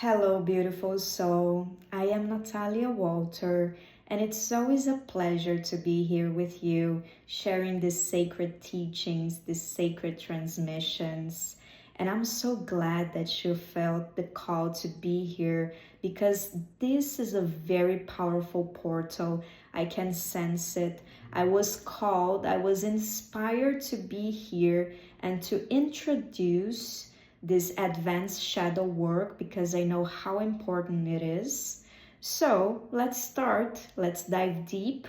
Hello, beautiful soul. I am Natalia Walter, and it's always a pleasure to be here with you, sharing these sacred teachings, these sacred transmissions. And I'm so glad that you felt the call to be here because this is a very powerful portal. I can sense it. I was called, I was inspired to be here and to introduce this advanced shadow work because I know how important it is. So let's start, let's dive deep.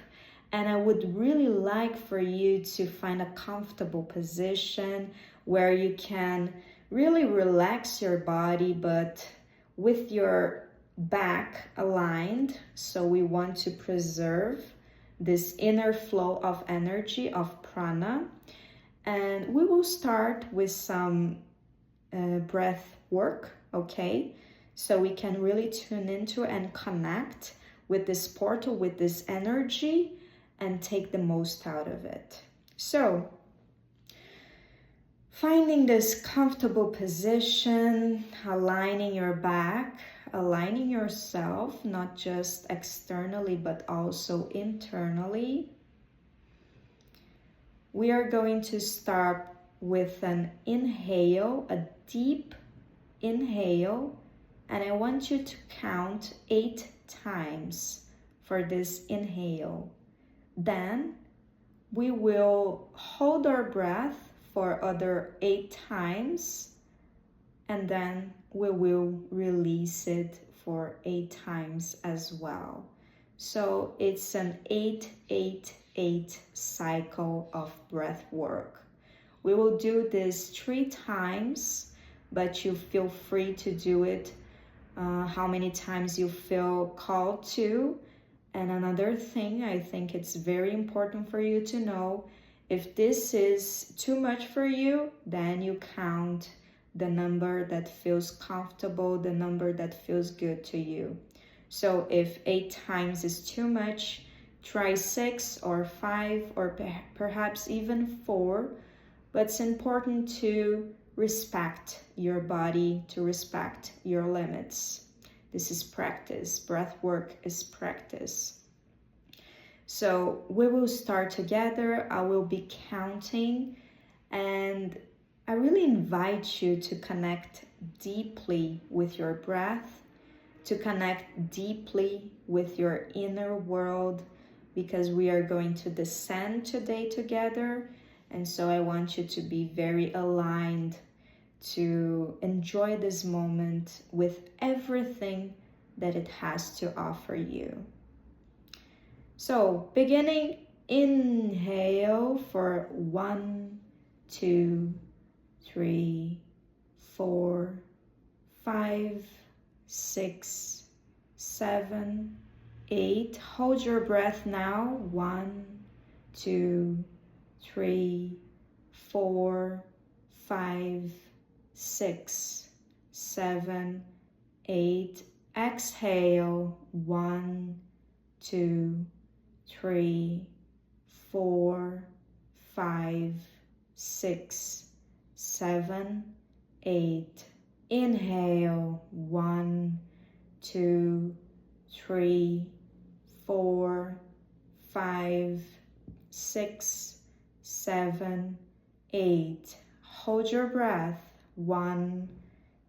And I would really like for you to find a comfortable position where you can really relax your body, but with your back aligned. So we want to preserve this inner flow of energy, of prana. And we will start with some breath work, okay? So we can really tune into and connect with this portal, with this energy, and take the most out of it. So, finding this comfortable position, aligning your back, aligning yourself, not just externally, but also internally. We are going to start with an inhale, a deep inhale, and I want you to count 8 times for this inhale. Then we will hold our breath for other 8 times, and then we will release it for 8 times as well. So it's an 8-8-8 cycle of breath work. We will do this 3 times, but you feel free to do it how many times you feel called to. And another thing, I think it's very important for you to know, if this is too much for you, then you count the number that feels comfortable, the number that feels good to you. So if 8 times is too much, try 6 or 5 or perhaps even 4. But it's important to respect your body, to respect your limits. This is practice. Breath work is practice. So we will start together. I will be counting, and I really invite you to connect deeply with your breath, to connect deeply with your inner world, because we are going to descend today together. And so I want you to be very aligned, to enjoy this moment with everything that it has to offer you. So beginning, inhale for 1, 2, 3, 4, 5, 6, 7, 8. Hold your breath now. 1, 2, 3, 4, 5, 6, 7, 8. Exhale. 1, 2, 3, 4, 5, 6, 7, 8. Inhale. 1, 2, 3, 4, 5, 6, 7, 8. Hold your breath. 1,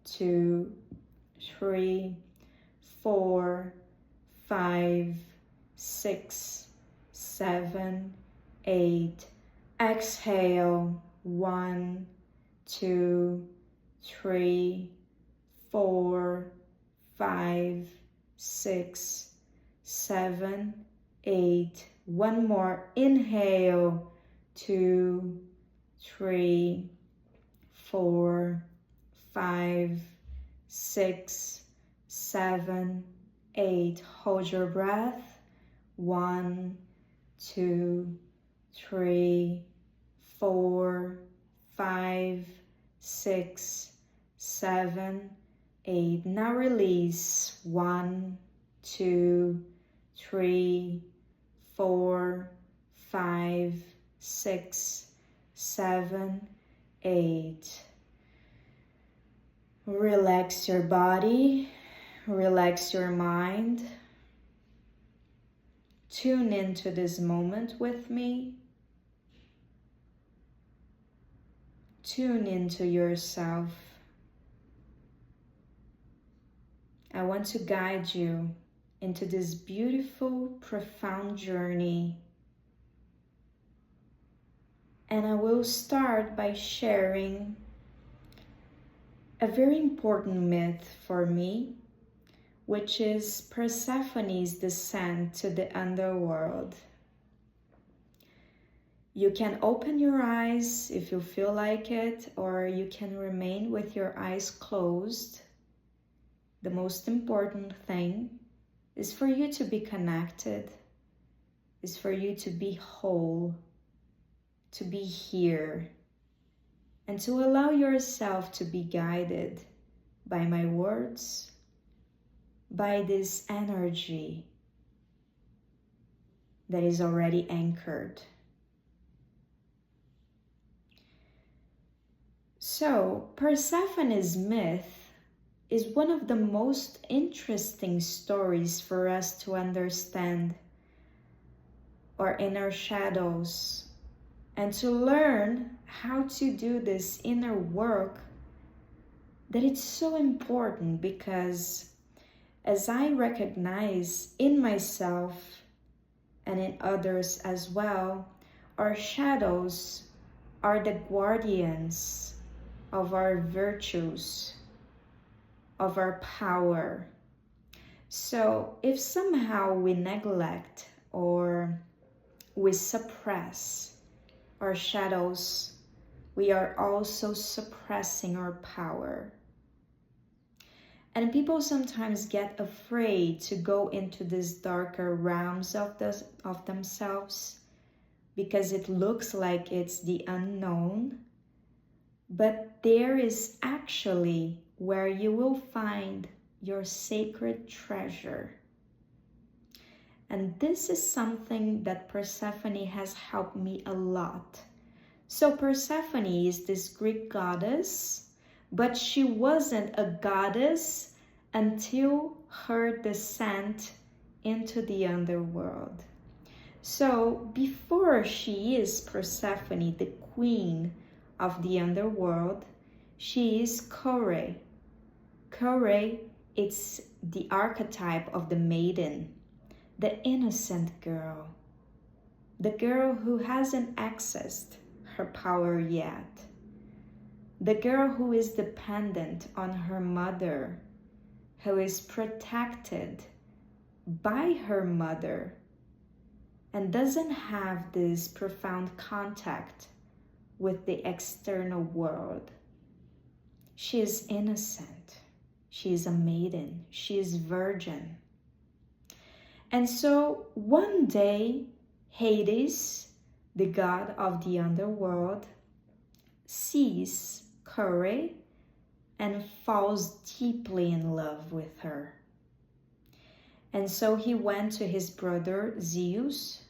2, 3, 4, 5, 6, 7, 8. Exhale. 1, 2, 3, 4, 5, 6, 7, 8. One more. Inhale. 2, 3, 4, 5, 6, 7, 8. Hold your breath. 1, 2, 3, 4, 5, 6, 7, 8. Now release. 1, 2, 3, 4, 5, 6, 7, 8. Relax your body. Relax your mind. Tune into this moment with me. Tune into yourself. I want to guide you into this beautiful, profound journey. And I will start by sharing a very important myth for me, which is Persephone's descent to the underworld. You can open your eyes if you feel like it, or you can remain with your eyes closed. The most important thing is for you to be connected, is for you to be whole, to be here, and to allow yourself to be guided by my words, by this energy that is already anchored. So, Persephone's myth is one of the most interesting stories for us to understand our inner shadows and to learn how to do this inner work, that it's so important, because as I recognize in myself and in others as well, our shadows are the guardians of our virtues, of our power. So if somehow we neglect or we suppress our shadows, we are also suppressing our power. And people sometimes get afraid to go into these darker realms of themselves because it looks like it's the unknown. But there is actually where you will find your sacred treasure. And this is something that Persephone has helped me a lot. So Persephone is this Greek goddess, but she wasn't a goddess until her descent into the underworld. So before she is Persephone, the queen of the underworld, she is Kore. Kore, it's the archetype of the maiden, the innocent girl, the girl who hasn't accessed her power yet, the girl who is dependent on her mother, who is protected by her mother and doesn't have this profound contact with the external world. She is innocent. She is a maiden. She is virgin. And so one day, Hades, the god of the underworld, sees Kore and falls deeply in love with her. And so he went to his brother Zeus,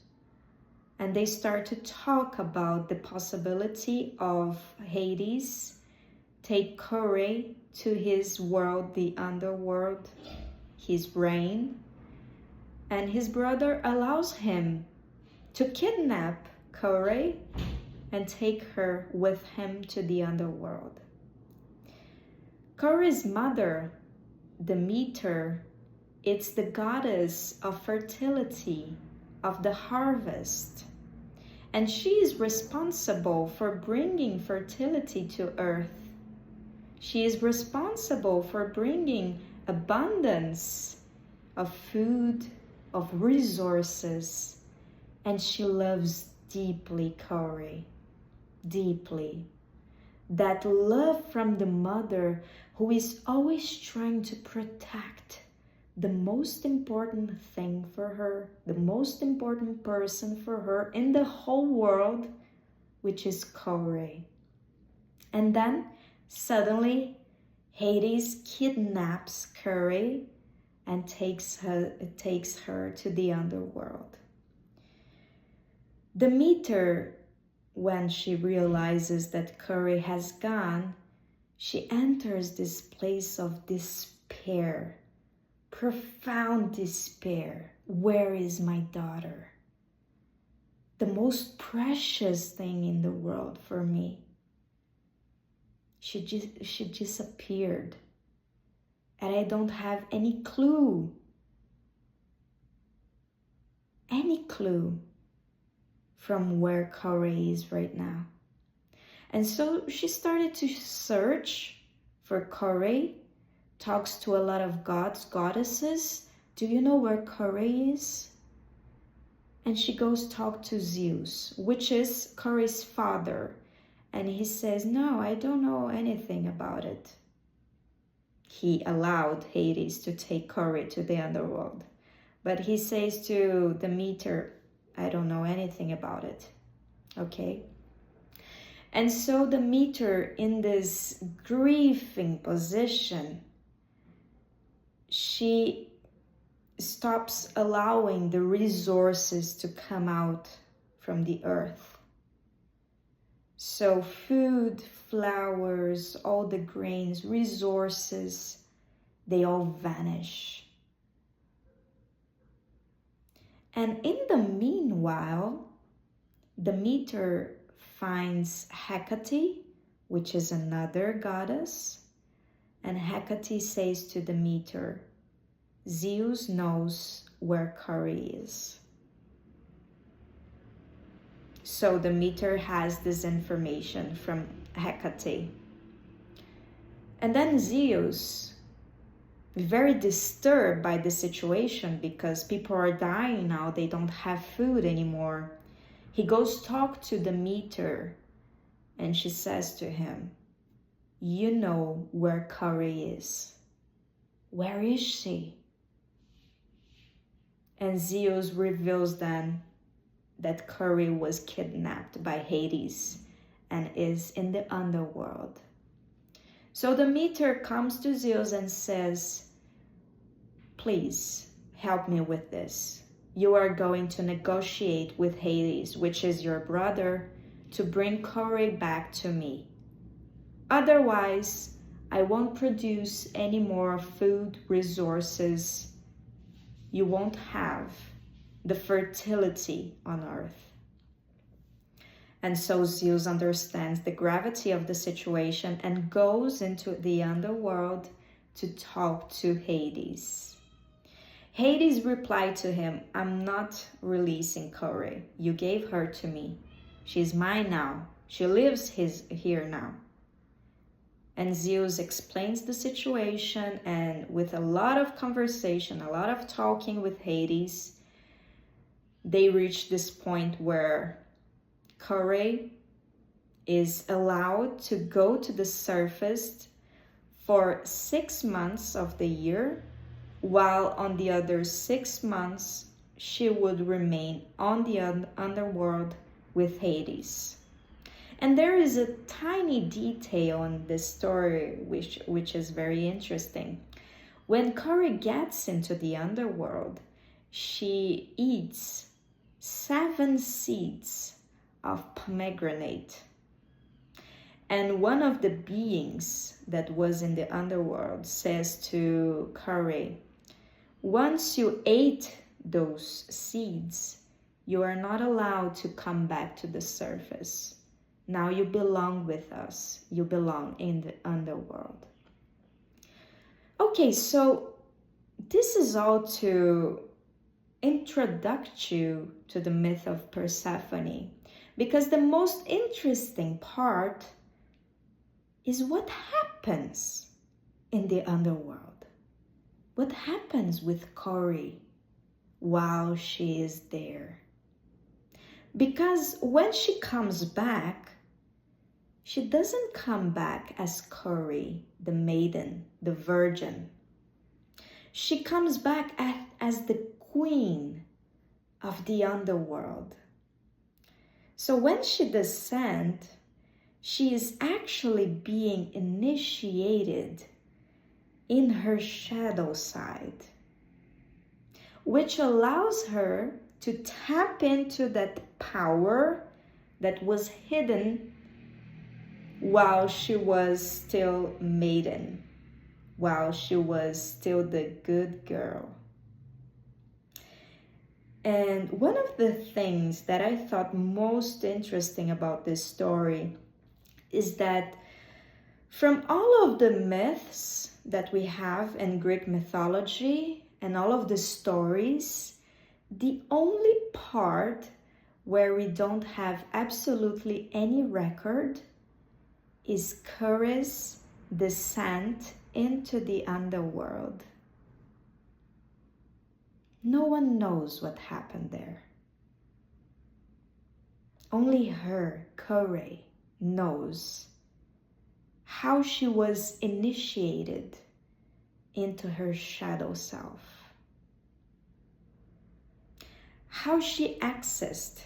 and they start to talk about the possibility of Hades take Kore to his world, the underworld, his reign. And his brother allows him to kidnap Kore and take her with him to the underworld. Kore's mother, Demeter, it's the goddess of fertility, of the harvest. And she is responsible for bringing fertility to earth. She is responsible for bringing abundance of food, of resources. And she loves deeply Kore, deeply. That love from the mother who is always trying to protect the most important thing for her, the most important person for her in the whole world, which is Kore. And then suddenly Hades kidnaps Kore and takes her to the underworld. Demeter, when she realizes that Kore has gone, she enters this place of despair, profound despair. Where is my daughter? The most precious thing in the world for me. She disappeared. And I don't have any clue from where Corey is right now. And so she started to search for Corey, talks to a lot of gods, goddesses. Do you know where Corey is? And she goes talk to Zeus, which is Corey's father. And he says, no, I don't know anything about it. He allowed Hades to take Corey to the underworld. But he says to Demeter, I don't know anything about it. Okay? And so Demeter, in this grieving position, she stops allowing the resources to come out from the earth. So food, flowers, all the grains, resources, they all vanish. And in the meanwhile, Demeter finds Hecate, which is another goddess, and Hecate says to Demeter, Zeus knows where Corey is. So Demeter has this information from Hecate. And then Zeus, very disturbed by the situation because people are dying now, they don't have food anymore. He goes talk to Demeter and she says to him, you know where Corey is. Where is she? And Zeus reveals then that Corey was kidnapped by Hades and is in the underworld. So Demeter comes to Zeus and says, please help me with this. You are going to negotiate with Hades, which is your brother, to bring Corey back to me. Otherwise, I won't produce any more food resources. You won't have the fertility on earth. And so Zeus understands the gravity of the situation and goes into the underworld to talk to Hades. Hades replied to him, I'm not releasing Corey. You gave her to me. She's mine now. She lives here now. And Zeus explains the situation, and with a lot of conversation, a lot of talking with Hades, they reach this point where Corey is allowed to go to the surface for 6 months of the year, while on the other 6 months, she would remain on the underworld with Hades. And there is a tiny detail in this story which is very interesting. When Corey gets into the underworld, she eats 7 seeds of pomegranate. And one of the beings that was in the underworld says to Corey, once you ate those seeds, you are not allowed to come back to the surface. Now you belong with us. You belong in the underworld. Okay, so this is all to introduce you to the myth of Persephone, because the most interesting part is what happens in the underworld. What happens with Corey while she is there? Because when she comes back, she doesn't come back as Corey, the maiden, the virgin. She comes back as the queen of the underworld. So when she descends, she is actually being initiated in her shadow side, which allows her to tap into that power that was hidden while she was still maiden. while she was still the good girl. And one of the things that I thought most interesting about this story is that from all of the myths that we have in Greek mythology and all of the stories, the only part where we don't have absolutely any record is Cure's descent into the underworld. No one knows what happened there. Only her, Cure, knows how she was initiated into her shadow self, how she accessed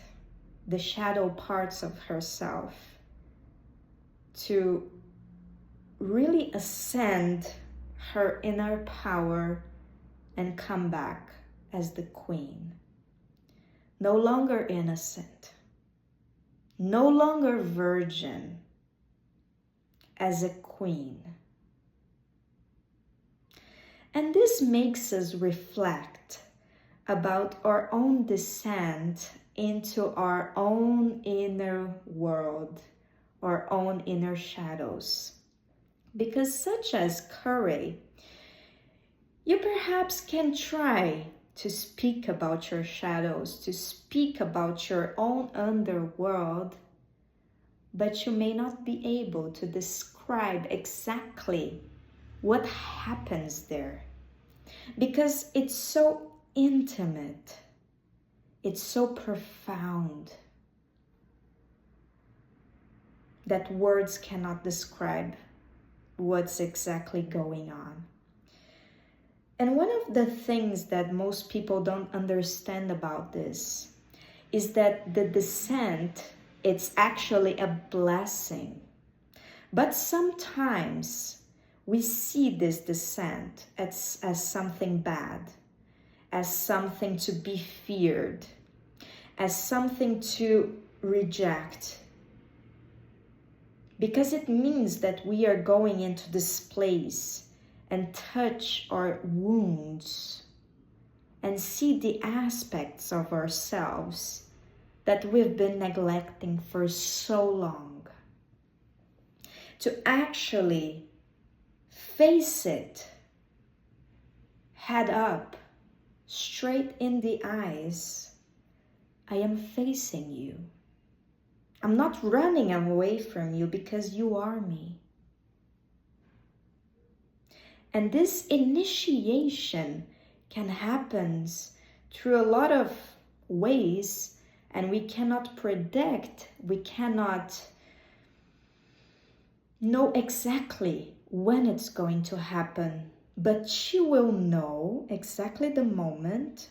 the shadow parts of herself to really ascend her inner power and come back as the queen. No longer innocent, no longer virgin, as a queen. And this makes us reflect about our own descent into our own inner world, our own inner shadows. Because such as Cure, you perhaps can try to speak about your shadows, to speak about your own underworld, but you may not be able to describe exactly what happens there, because it's so intimate, it's so profound that words cannot describe what's exactly going on. And one of the things that most people don't understand about this is that the descent, it's actually a blessing. But sometimes we see this descent as something bad, as something to be feared, as something to reject. Because it means that we are going into this place and touch our wounds and see the aspects of ourselves that we've been neglecting for so long. To actually face it head up, straight in the eyes. I am facing you. I'm not running away from you because you are me. And this initiation can happen through a lot of ways, and we cannot predict, we cannot know exactly when it's going to happen, but you will know exactly the moment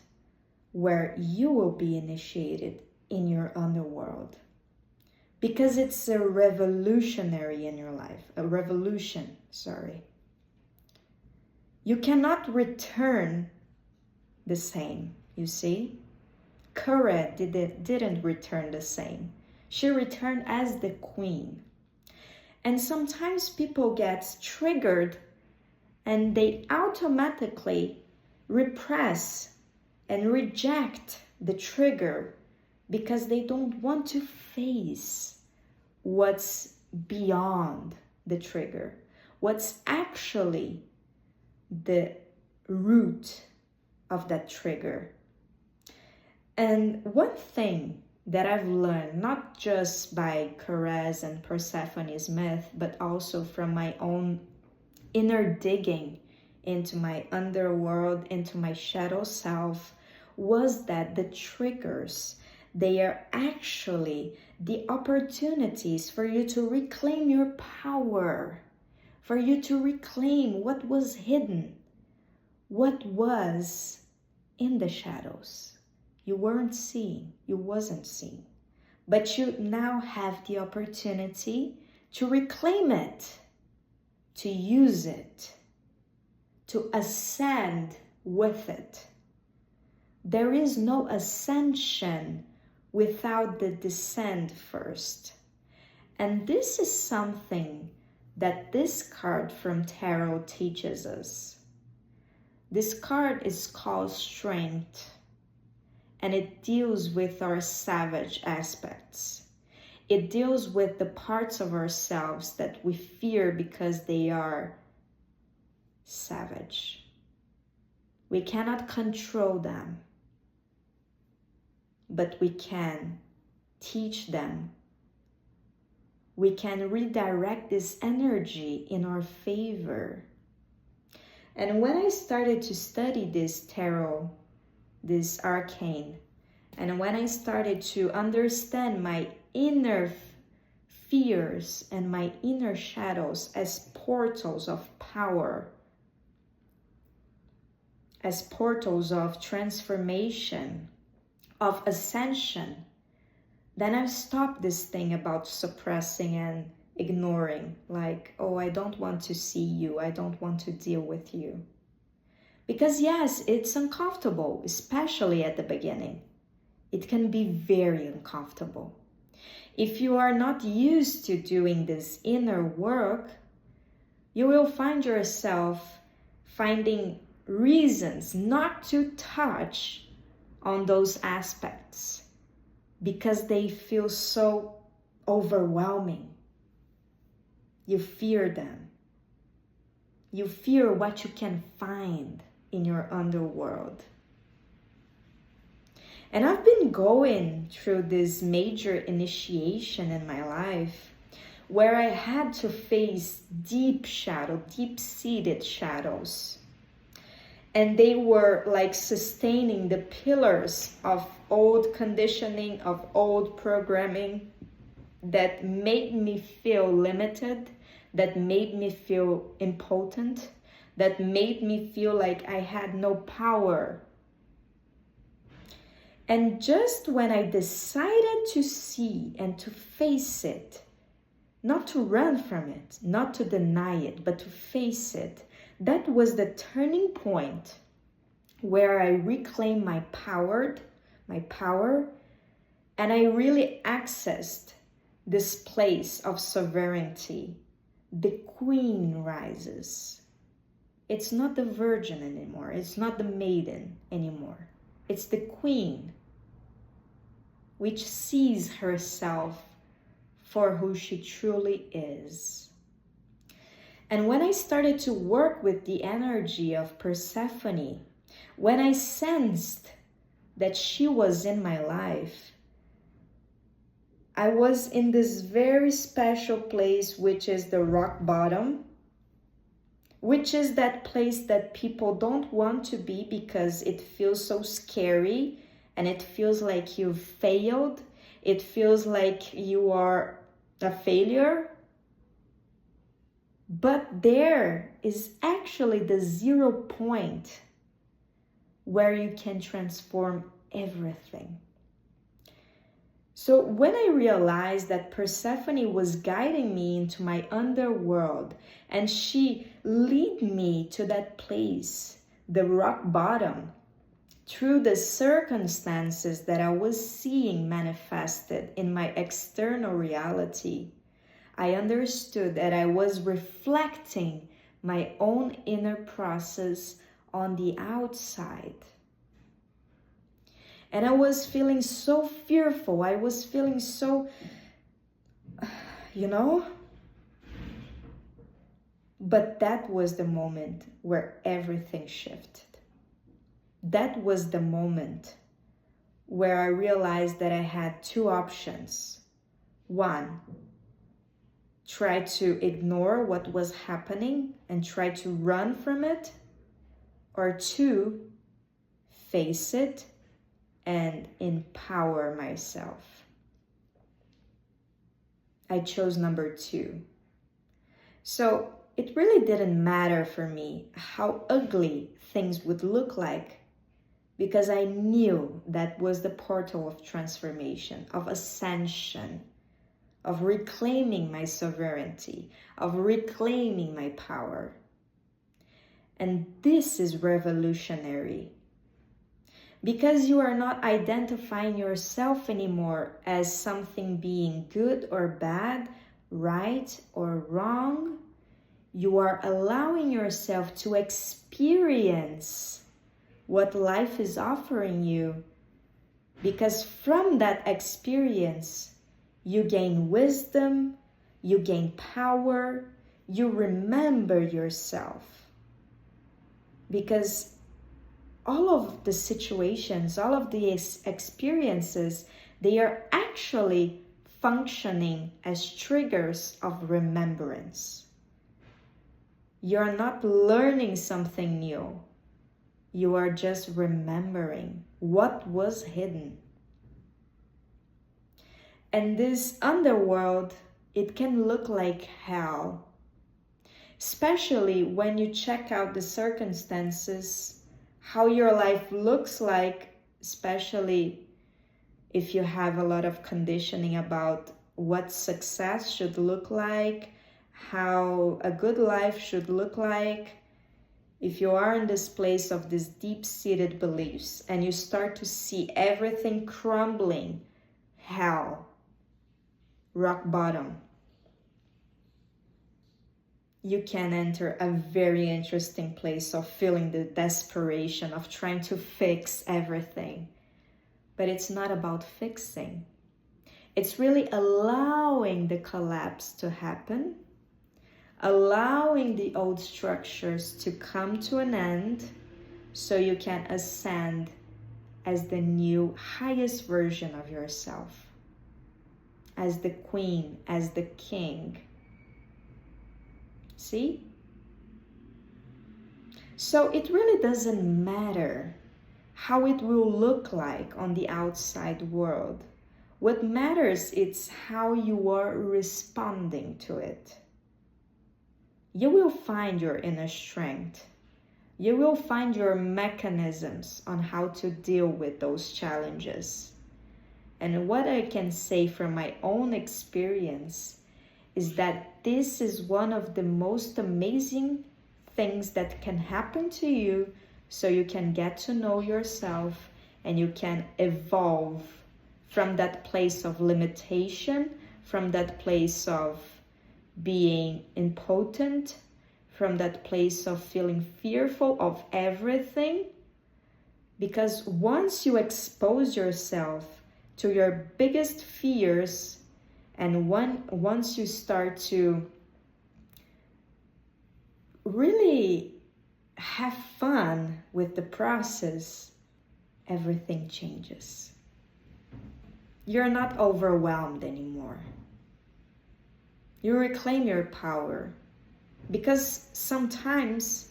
where you will be initiated in your underworld. Because it's a revolutionary in your life, a revolution, sorry. You cannot return the same, you see? Cure didn't return the same. She returned as the queen. And sometimes people get triggered and they automatically repress and reject the trigger because they don't want to face what's beyond the trigger, what's actually the root of that trigger. And one thing that I've learned, not just by Cure's and Persephone's myth, but also from my own inner digging into my underworld, into my shadow self, was that the triggers, they are actually the opportunities for you to reclaim your power, for you to reclaim what was hidden, what was in the shadows. You weren't seeing, you wasn't seeing, but you now have the opportunity to reclaim it, to use it, to ascend with it. There is no ascension without the descent first. And this is something that this card from tarot teaches us. This card is called Strength, and it deals with our savage aspects. It deals with the parts of ourselves that we fear because they are savage. We cannot control them, but we can teach them. We can redirect this energy in our favor. And when I started to study this tarot, this arcane, and when I started to understand my inner fears and my inner shadows as portals of power, as portals of transformation, of ascension, then I've stopped this thing about suppressing and ignoring, like, oh, I don't want to see you, I don't want to deal with you. Because yes, it's uncomfortable, especially at the beginning. It can be very uncomfortable. If you are not used to doing this inner work, you will find yourself finding reasons not to touch on those aspects because they feel so overwhelming. You fear them. You fear what you can find in your underworld. And I've been going through this major initiation in my life where I had to face deep shadow, deep-seated shadows. And they were like sustaining the pillars of old conditioning, of old programming that made me feel limited, that made me feel impotent, that made me feel like I had no power. And just when I decided to see and to face it, not to run from it, not to deny it, but to face it, that was the turning point where I reclaimed my power, and I really accessed this place of sovereignty. The queen rises. It's not the virgin anymore. It's not the maiden anymore. It's the queen, which sees herself for who she truly is. And when I started to work with the energy of Persephone, when I sensed that she was in my life, I was in this very special place, which is the rock bottom, which is that place that people don't want to be because it feels so scary and it feels like you've failed. It feels like you are a failure. But there is actually the 0 point where you can transform everything. So when I realized that Persephone was guiding me into my underworld and she led me to that place, the rock bottom, through the circumstances that I was seeing manifested in my external reality, I understood that I was reflecting my own inner process on the outside. And I was feeling so fearful. I was feeling so, But that was the moment where everything shifted. That was the moment where I realized that I had 2 options. 1, try to ignore what was happening and try to run from it. Or 2, face it and empower myself. I chose number 2. So it really didn't matter for me how ugly things would look like, because I knew that was the portal of transformation, of ascension, of reclaiming my sovereignty, of reclaiming my power. And this is revolutionary, because you are not identifying yourself anymore as something being good or bad, right or wrong, You are allowing yourself to experience what life is offering you, because from that experience, you gain wisdom, you gain power, you remember yourself. Because all of the situations, all of the experiences, they are actually functioning as triggers of remembrance. You're not learning something new. You are just remembering what was hidden. And this underworld, it can look like hell. Especially when you check out the circumstances, how your life looks like, especially if you have a lot of conditioning about what success should look like, how a good life should look like. If you are in this place of these deep-seated beliefs and you start to see everything crumbling, hell, rock bottom, you can enter a very interesting place of feeling the desperation of trying to fix everything. But it's not about fixing. It's really allowing the collapse to happen, allowing the old structures to come to an end so you can ascend as the new highest version of yourself, as the queen, as the king. See? So it really doesn't matter how it will look like on the outside world. What matters is how you are responding to it. You will find your inner strength. You will find your mechanisms on how to deal with those challenges. And what I can say from my own experience is that this is one of the most amazing things that can happen to you, so you can get to know yourself and you can evolve from that place of limitation, from that place of being impotent, from that place of feeling fearful of everything. Because once you expose yourself to your biggest fears, and once you start to really have fun with the process, everything changes. You're not overwhelmed anymore. You reclaim your power, because sometimes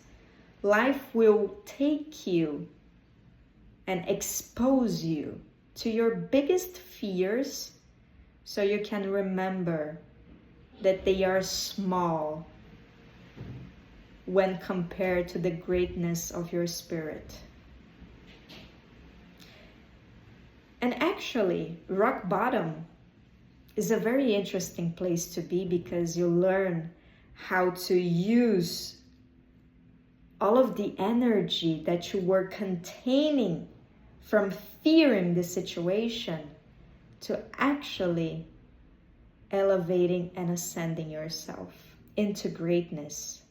life will take you and expose you to your biggest fears, so you can remember that they are small when compared to the greatness of your spirit. And actually, rock bottom is a very interesting place to be, because you learn how to use all of the energy that you were containing from fearing the situation to actually elevating and ascending yourself into greatness,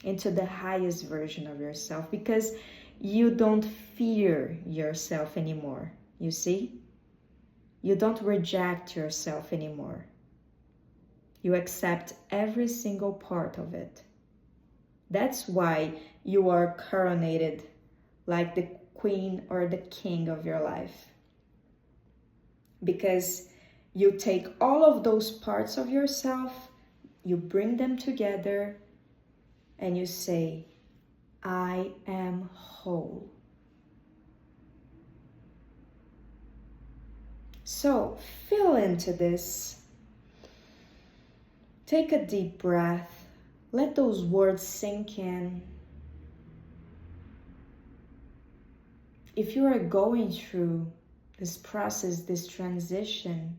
into the highest version of yourself, because you don't fear yourself anymore. You see? You don't reject yourself anymore. You accept every single part of it. That's why you are coronated like the queen or the king of your life. Because you take all of those parts of yourself, you bring them together, and you say, I am whole. So feel into this. Take a deep breath. Let those words sink in. If you are going through this process, this transition,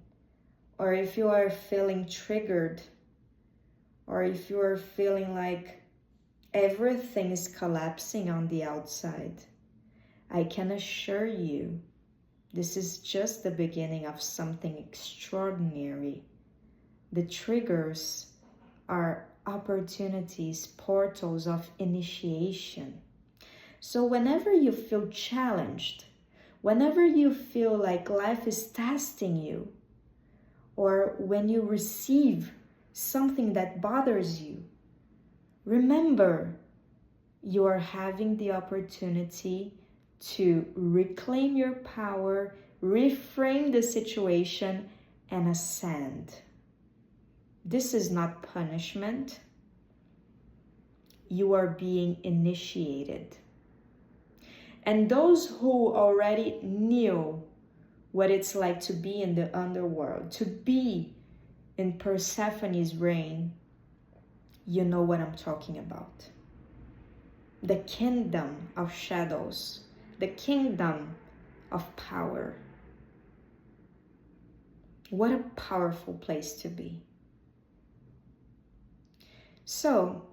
or if you are feeling triggered, or if you are feeling like everything is collapsing on the outside, I can assure you this is just the beginning of something extraordinary. The triggers are opportunities, portals of initiation. So whenever you feel challenged, whenever you feel like life is testing you, or when you receive something that bothers you, remember you are having the opportunity to reclaim your power, reframe the situation, and ascend. This is not punishment. You are being initiated. And those who already knew what it's like to be in the underworld, to be in Persephone's reign, you know what I'm talking about. The kingdom of shadows, the kingdom of power. What a powerful place to be. So,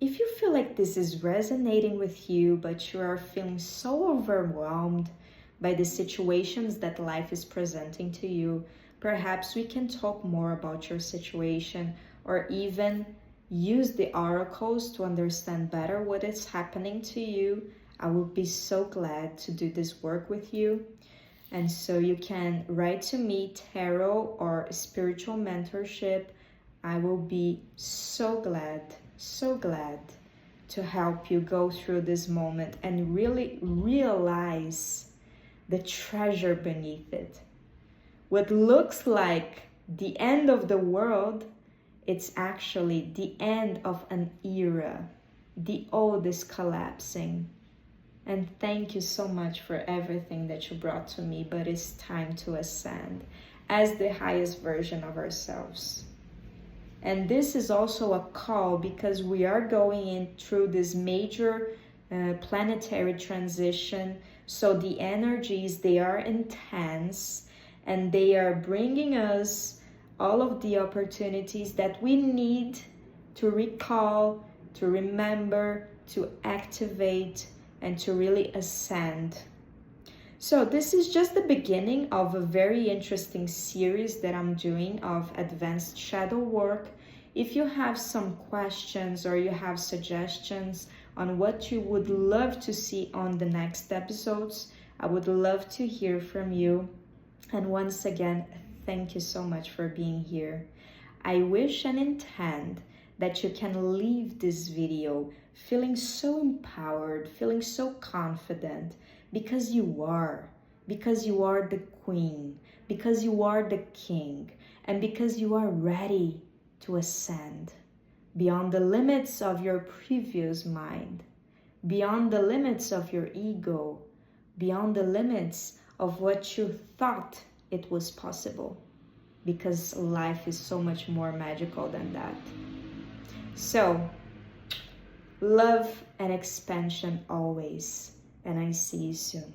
if you feel like this is resonating with you, but you are feeling so overwhelmed by the situations that life is presenting to you, perhaps we can talk more about your situation, or even use the oracles to understand better what is happening to you. I will be so glad to do this work with you. And so you can write to me, tarot or spiritual mentorship. I will be so glad to help you go through this moment and really realize the treasure beneath it. What looks like the end of the world, it's actually the end of an era. The old is collapsing. And thank you so much for everything that you brought to me, but it's time to ascend as the highest version of ourselves. And this is also a call because we are going in through this major planetary transition. So the energies, they are intense and they are bringing us all of the opportunities that we need to recall, to remember, to activate, and to really ascend. So this is just the beginning of a very interesting series that I'm doing of advanced shadow work. If you have some questions or you have suggestions on what you would love to see on the next episodes, I would love to hear from you. And once again, thank you so much for being here. I wish and intend that you can leave this video feeling so empowered, feeling so confident, because you are the queen, because you are the king, and because you are ready to ascend beyond the limits of your previous mind, beyond the limits of your ego, beyond the limits of what you thought it was possible, because life is so much more magical than that. So, love and expansion always, and I see you soon.